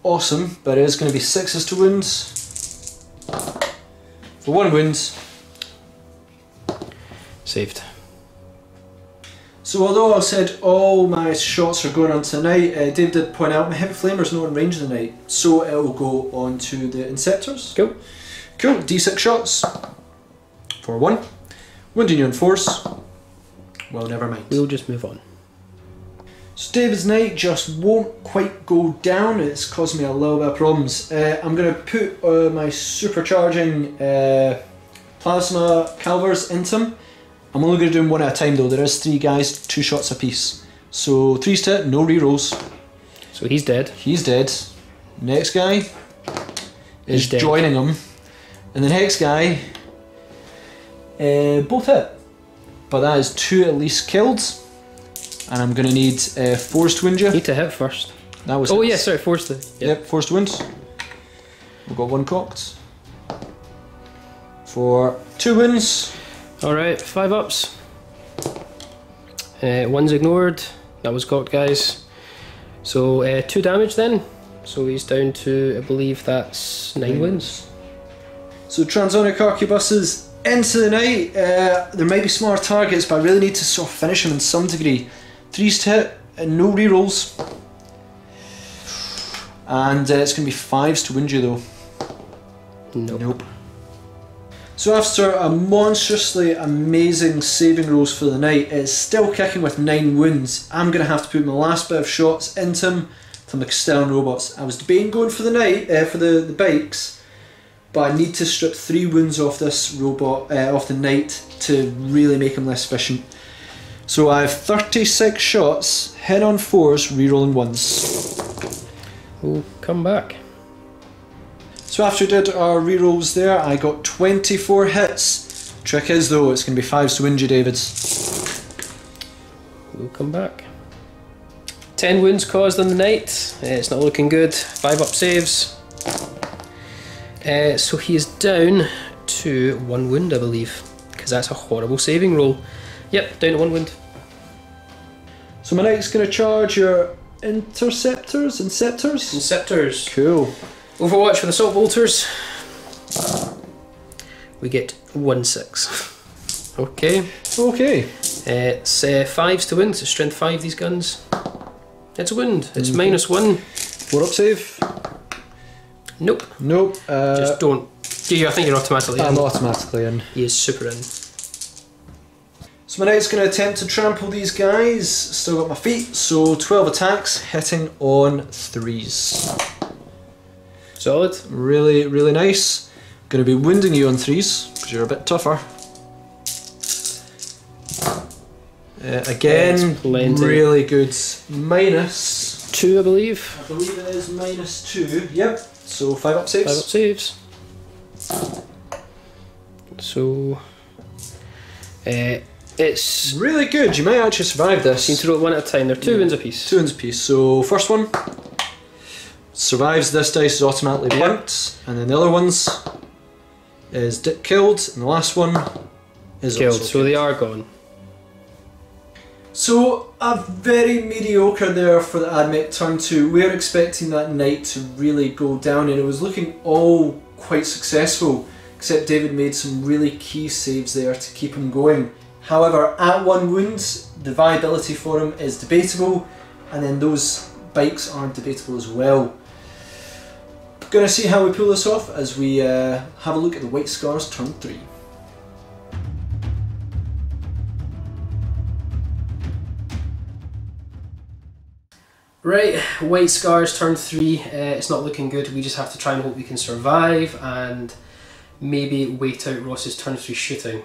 B: Awesome, but it is going to be 6s to wounds. For 1 wound.
A: Saved.
B: So although I said all my shots are going on tonight, Dave did point out my Heavy Flamer is not in range tonight, so it will go on to the Inceptors.
A: Cool.
B: Cool, d6 shots. For 1. Wounding you on force. Well, never mind.
A: We'll just move on.
B: So David's knight just won't quite go down. It's causing me a little bit of problems. I'm going to put my supercharging plasma calvers into him. I'm only going to do them 1 at a time though. There is 3 guys, 2 shots apiece. So 3s to hit, no rerolls.
A: So he's dead.
B: He's dead. Next guy is
A: dead.
B: Joining him. And the next guy, both hit. But that is 2 at least killed. And I'm going to need 4s to wound you.
A: Need to hit first.
B: That was
A: Oh
B: hits.
A: yeah, sorry, force the...
B: Yep, 4s to wound. We've got 1 cocked. For 2 wounds.
A: Alright, 5 ups. 1's ignored. That was cocked, guys. So 2 damage then. So he's down to, I believe that's 9 wounds.
B: So Transonic Arquebuses into the night. There might be smaller targets, but I really need to sort of finish them in some degree. 3s to hit and no rerolls. And it's going to be 5s to wound you though.
A: Nope.
B: So after a monstrously amazing saving rolls for the night, it's still kicking with 9 wounds. I'm going to have to put my last bit of shots into him from the Castellan robots. I was debating going for the night, for the bikes, but I need to strip 3 wounds off this robot, off the knight, to really make him less efficient. So I have 36 shots, hit on 4s, rerolling 1s.
A: We'll come back.
B: So after we did our rerolls there, I got 24 hits. Trick is though, it's going to be 5s to wound you, David.
A: We'll come back. 10 wounds caused on the night. It's not looking good. 5 up saves. So he is down to 1 wound, I believe, because that's a horrible saving roll. Yep, down to 1 wound.
B: So my knight's going to charge your Inceptors?
A: Inceptors.
B: Cool.
A: Overwatch with assault bolters. We get 1/6. Okay.
B: Okay.
A: It's 5s to wound, so strength 5 these guns. It's a wound. It's -1.
B: 4 up save.
A: Nope.
B: Nope.
A: Just don't. Yeah, I think you're automatically
B: I'm
A: in.
B: automatically in.
A: He is super in.
B: So my knight's going to attempt to trample these guys. Still got my feet, so 12 attacks, hitting on 3s.
A: Solid.
B: Really, really nice. Going to be wounding you on 3s, because you're a bit tougher. Again, really good. -2,
A: I believe.
B: I believe it is -2. Yep. So 5 up saves.
A: 5 up saves. So it's
B: really good. You might actually survive this.
A: You need to roll it one at a time. They're 2 wins apiece.
B: 2 wins apiece. So first one survives. This dice is automatically blanked, and then the other ones is killed, and the last one is
A: killed.
B: Also
A: so
B: killed.
A: They are gone.
B: So a very mediocre there for the Ad Mech turn 2. We were expecting that knight to really go down, and it was looking all quite successful, except David made some really key saves there to keep him going. However, at 1 wound, the viability for him is debatable, and then those bikes are debatable as well. Gonna see how we pull this off as we have a look at the White Scars turn 3.
A: Right, White Scars turn 3. It's not looking good. We just have to try and hope we can survive and maybe wait out Ross's turn 3 shooting.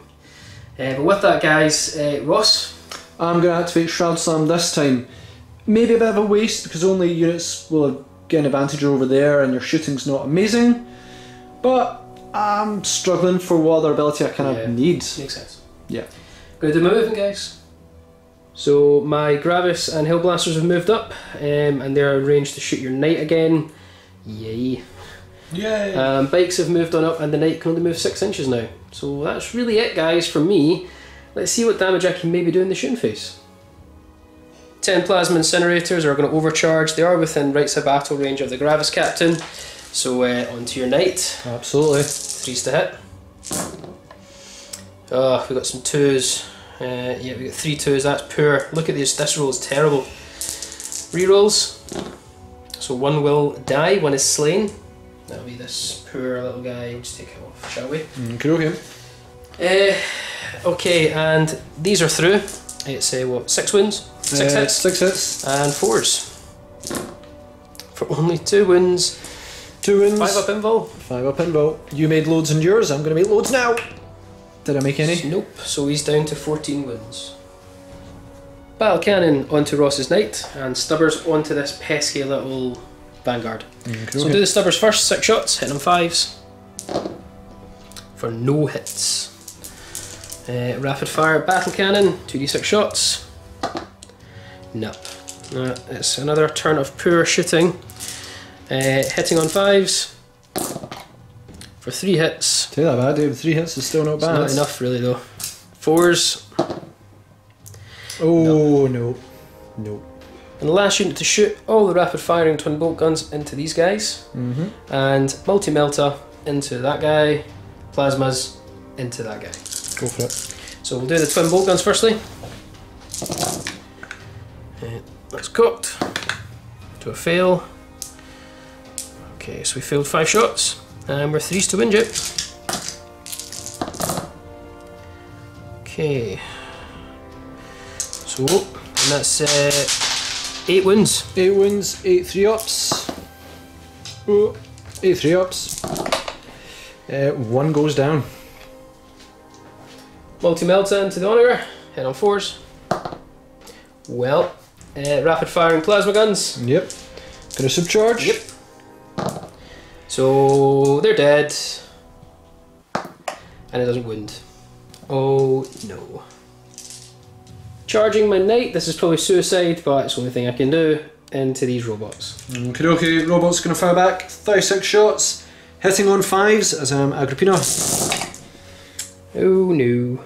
A: But with that, guys, Ross?
B: I'm going to activate Shroudpsalm this time. Maybe a bit of a waste because only units will get an advantage over there and your shooting's not amazing. But I'm struggling for what other ability I kind of need.
A: Makes sense.
B: Yeah.
A: Going to do my movement, guys. So my Gravis and Hillblasters have moved up, and they're arranged to shoot your knight again. Yay.
B: Yay.
A: Bikes have moved on up, and the knight can only move 6 inches now. So that's really it, guys, for me. Let's see what damage I can maybe do in the shooting phase. 10 plasma incinerators are going to overcharge. They are within right side battle range of the Gravis captain. So onto your knight.
B: Absolutely.
A: 3s to hit. Oh, we got some 2s. Yeah, we got 3 2s, that's poor. Look at this, this roll is terrible. Rerolls. So 1 will die, 1 is slain. That'll be this poor little guy. We'll just take it off, shall we?
B: Okay.
A: Okay, and these are through. It's what, 6 wounds? 6 hits?
B: 6 hits.
A: And 4s. For only 2 wounds.
B: 2 wins.
A: 5 up invul.
B: 5 up invul. You made loads in yours, I'm going to make loads now. Did I make any?
A: Nope, so he's down to 14 wins. Battle Cannon onto Ross's Knight, and Stubbers onto this pesky little Vanguard. So we'll do the Stubbers first, 6 shots, hitting on 5s. For no hits. Rapid Fire Battle Cannon, 2d6 shots. Nope. It's another turn of poor shooting. Hitting on 5s. For 3 hits.
B: Tell you that, Dave. 3 hits is still not bad.
A: It's not enough, really, though. 4s.
B: Oh, no. No.
A: And the last unit to shoot all the rapid firing twin bolt guns into these guys. And multi-melta into that guy. Plasmas into that guy.
B: Go for it.
A: So we'll do the twin bolt guns firstly. That's cocked. To a fail. Okay, so we failed 5 shots. And we're 3s to Winjet. Okay. So, and that's 8 wins.
B: 8 wins, 8 3-ups. Oh, 8 3-ups. 1 goes down.
A: Multi-melta into the Onager. Hit on 4s. Well, rapid firing plasma guns.
B: Yep. Gonna subcharge.
A: Yep. So they're dead, and it doesn't wound. Oh no. Charging my knight, this is probably suicide, but it's the only thing I can do, into these robots.
B: Okay, robots gonna fire back, 36 shots, hitting on 5s as Agrippina.
A: Oh no.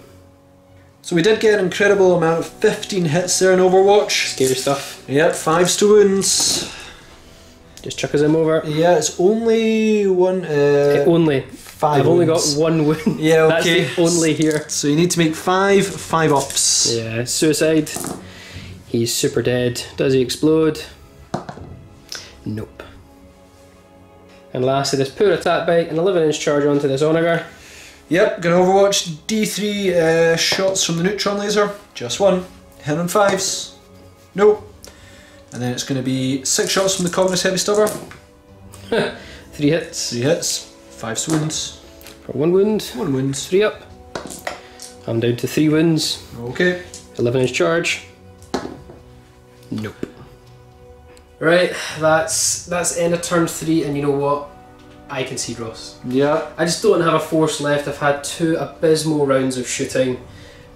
B: So we did get an incredible amount of 15 hits there in Overwatch.
A: Scary stuff.
B: Yep, 5s to wounds.
A: Just chuck us him over.
B: Yeah, it's only one.
A: Only.
B: 5.
A: I've only got 1 wound.
B: Yeah, okay.
A: That's the only here.
B: So you need to make 5 5-ups.
A: Yeah, suicide. He's super dead. Does he explode? Nope. And lastly, this poor attack bite, an 11-inch charge onto this Onager.
B: Yep, gonna Overwatch D3 shots from the neutron laser. Just 1. Hit on 5s. Nope. And then it's going to be 6 shots from the Cognus Heavy Stubber.
A: 3 hits.
B: 3 hits. 5 wounds.
A: For 1 wound.
B: 1 wound.
A: 3 up. I'm down to 3 wounds.
B: Okay.
A: 11-inch charge. Nope. Right, that's the end of turn 3, and you know what? I concede, Ross.
B: Yeah.
A: I just don't have a force left. I've had 2 abysmal rounds of shooting,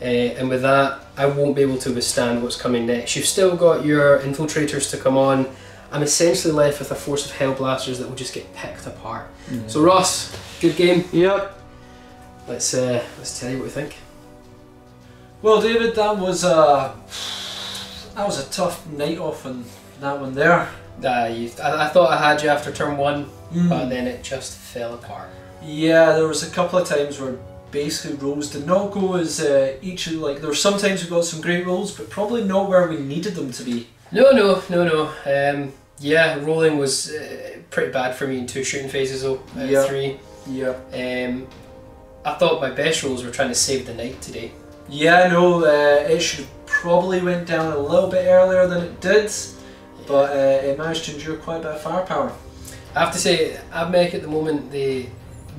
A: and with that, I won't be able to withstand what's coming next. You've still got your infiltrators to come on. I'm essentially left with a force of hellblasters that will just get picked apart. So Ross, good game.
B: Yep.
A: Let's tell you what we think.
B: Well, David, that was a tough night off on that one there.
A: I thought I had you after turn 1, but then it just fell apart.
B: Yeah, there was a couple of times where basically rolls did not go as like there were sometimes we got some great rolls, but probably not where we needed them to be.
A: No. Yeah, rolling was pretty bad for me in 2 shooting phases though. 3.
B: Yeah.
A: I thought my best rolls were trying to save the night today.
B: Yeah, no, it should have probably went down a little bit earlier than it did, but it managed to endure quite a bit of firepower.
A: I have to say, Ad Mech at the moment, they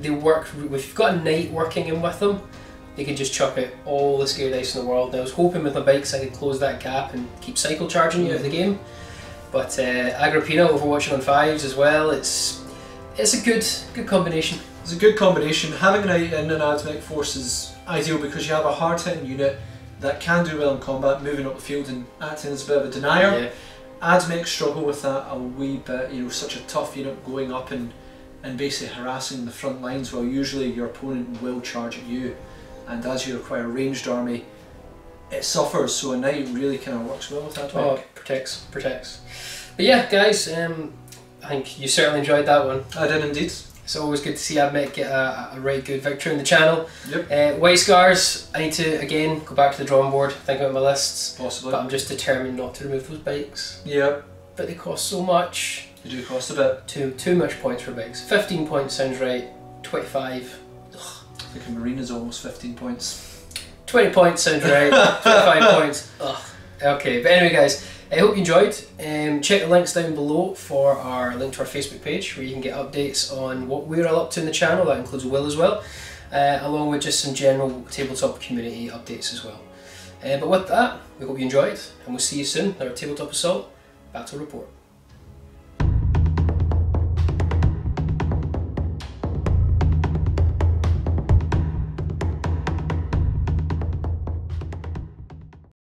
A: work. If you've got a knight working in with them, they can just chuck out all the scare dice in the world. And I was hoping with my bikes I could close that gap and keep cycle charging you out of the game. But Agrippina overwatching on 5s as well. It's a good combination.
B: It's a good combination. Having a knight in an Ad Mech force is ideal because you have a hard hitting unit that can do well in combat, moving up the field and acting as a bit of a denier.
A: Yeah.
B: Ad Mech struggle with that a wee bit. You know, such a tough unit going up and basically harassing the front lines, while usually your opponent will charge at you. And as you require a ranged army, it suffers. So a knight really kind of works well with Ad Mech.
A: Oh, protects. But yeah, guys, I think you certainly enjoyed that one.
B: I did indeed.
A: It's always good to see Ad Mech get a right good victory in the channel.
B: Yep.
A: White Scars, I need to again go back to the drawing board, think about my lists.
B: Possibly.
A: But I'm just determined not to remove those bikes.
B: Yep.
A: But they cost so much.
B: They do cost a bit.
A: Too much points for bikes. 15 points sounds right. 25. Ugh.
B: I think a Marine is almost 15 points.
A: 20 points sounds right. 25 points. Ugh. Okay, but anyway, guys, I hope you enjoyed. Check the links down below for our link to our Facebook page, where you can get updates on what we're all up to in the channel. That includes Will as well, along with just some general tabletop community updates as well. But with that, we hope you enjoyed, and we'll see you soon at our Tabletop Assault Battle Report.